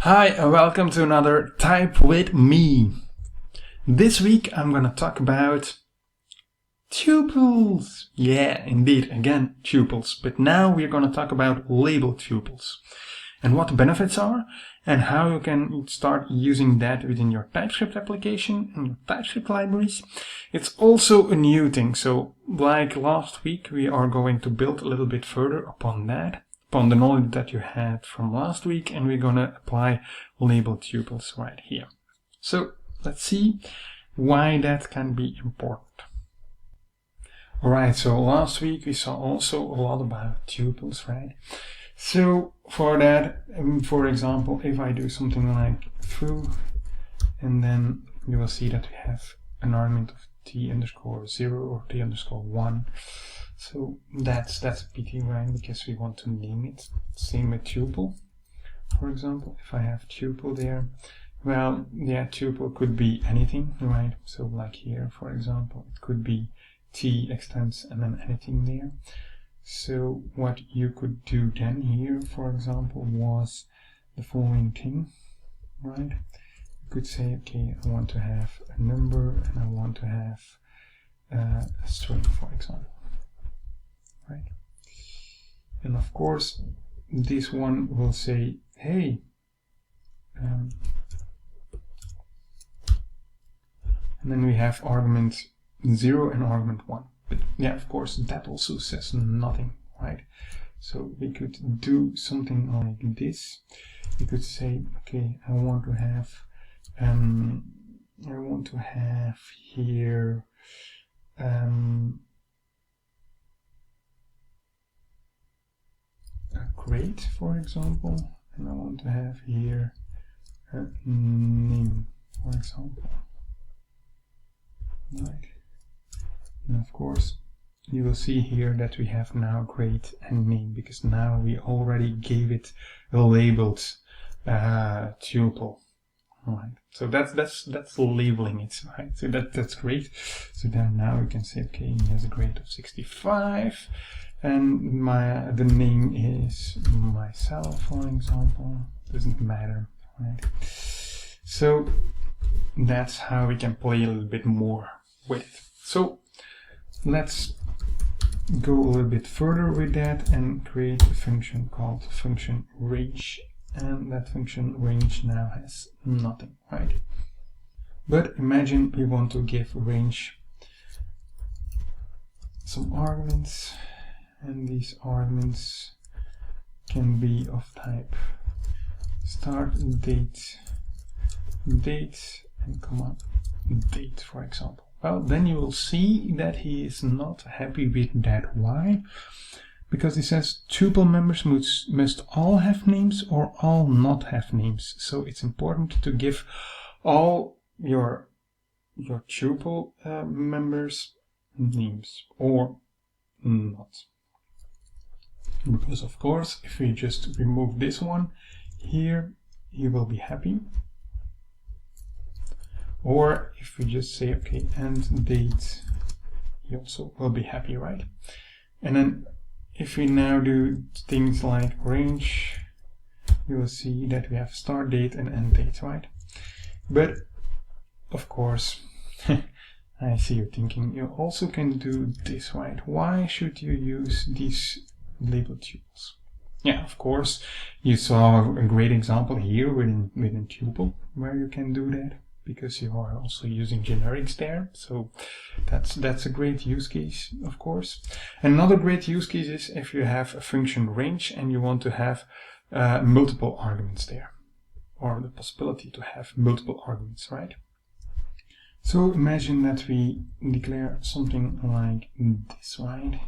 Hi and welcome to another Type with Me. This week I'm gonna talk about tuples. Yeah, indeed, again, tuples. But now we're gonna talk about labeled tuples and what the benefits are and how you can start using that within your TypeScript application and your TypeScript libraries. It's also a new thing, so like last week we are going to build a little bit further upon that. On the knowledge that you had from last week, and we're going to apply labeled tuples right here. So let's see why that can be important. Alright, so last week we saw also a lot about tuples, right? So for that, for example, if I do something like through, and then you will see that we have an argument of t_0 or t_1. So that's a pity, right? Because we want to name it. Same with tuple. For example, if I have tuple there, well, yeah, tuple could be anything, right? So like here, for example, it could be t extends and then anything there. So what you could do then here, for example, was the following thing, right? You could say, okay, I want to have a number and I want to have a string, for example. Right, and of course this one will say, hey, and then we have argument 0 and argument 1, but yeah, of course that also says nothing, right? So we could do something like this. We could say, okay, I want to have here a grade, for example, and I want to have here a name, for example, right? And of course you will see here that we have now grade and name, because now we already gave it a labeled tuple. Right, so that's labeling it, right? So that's great. So then now we can say, okay, he has a grade of 65. And the name is myself, for example. Doesn't matter, right? So that's how we can play a little bit more with it. So let's go a little bit further with that and create a function called function range. And that function range now has nothing, right? But imagine we want to give range some arguments. And these arguments can be of type start date, and comma date, for example. Well, then you will see that he is not happy with that. Why? Because he says tuple members must all have names or all not have names. So it's important to give all your tuple members names or not. Because of course, if we just remove this one here, he will be happy. Or if we just say, okay, end date, he also will be happy, right? And then if we now do things like range, you will see that we have start date and end date, right? But of course, I see you thinking, you also can do this, right? Why should you use these labeled tuples? Yeah, of course, you saw a great example here within tuple where you can do that, because you are also using generics there. So that's a great use case, of course. Another great use case is if you have a function range and you want to have multiple arguments there, or the possibility to have multiple arguments, right? So imagine that we declare something like this, right?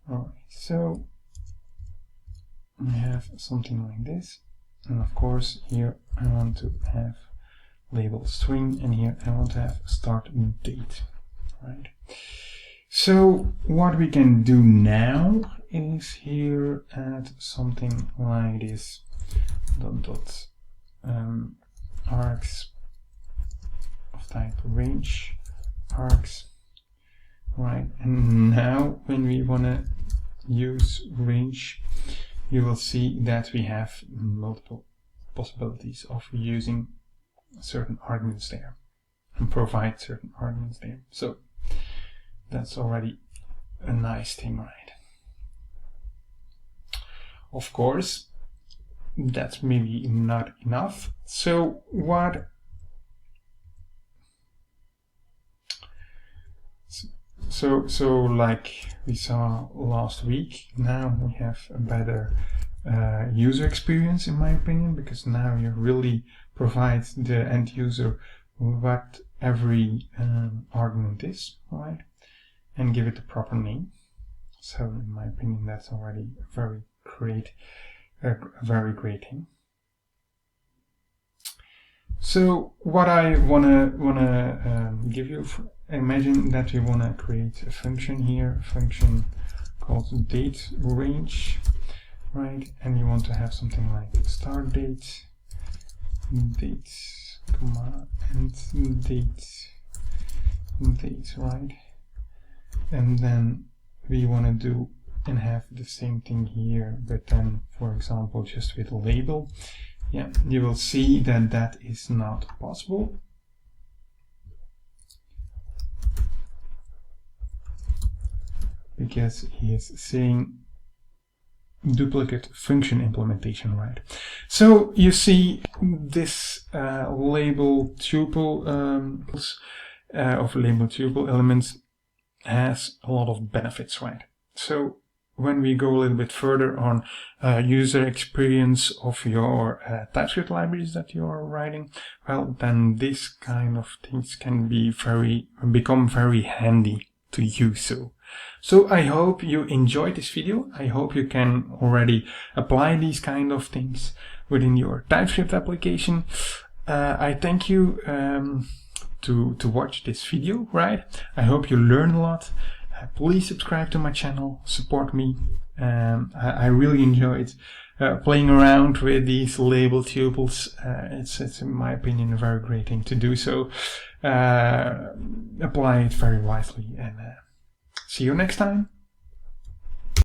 Alright, so we have something like this, and of course here I want to have label string, and here I want to have start date, right? So what we can do now is here add something like this args of type range args, right? And now when we want to use range, you will see that we have multiple possibilities of using certain arguments there and provide certain arguments there. So that's already a nice thing, right? Of course, that's maybe not enough. So like we saw last week, now we have a better user experience, in my opinion, because now you really provide the end user what every argument is, right? And give it a proper name. So in my opinion, that's already a very great thing. So what I wanna give you, imagine that you wanna create a function here, a function called date range, right? And you want to have something like start date, comma, and date, right? And then we want to do and have the same thing here, but then, for example, just with a label. Yeah, you will see that that is not possible. Because he is saying duplicate function implementation, right? So you see this label tuple of label tuple elements has a lot of benefits, right? So when we go a little bit further on user experience of your TypeScript libraries that you are writing, well, then this kind of things can be become very handy to use. So I hope you enjoyed this video. I hope you can already apply these kind of things within your TypeScript application. I thank you to watch this video, right? I hope you learn a lot. Please subscribe to my channel, support me. I really enjoyed playing around with these label tuples. It's in my opinion a very great thing to do. So apply it very wisely, and see you next time.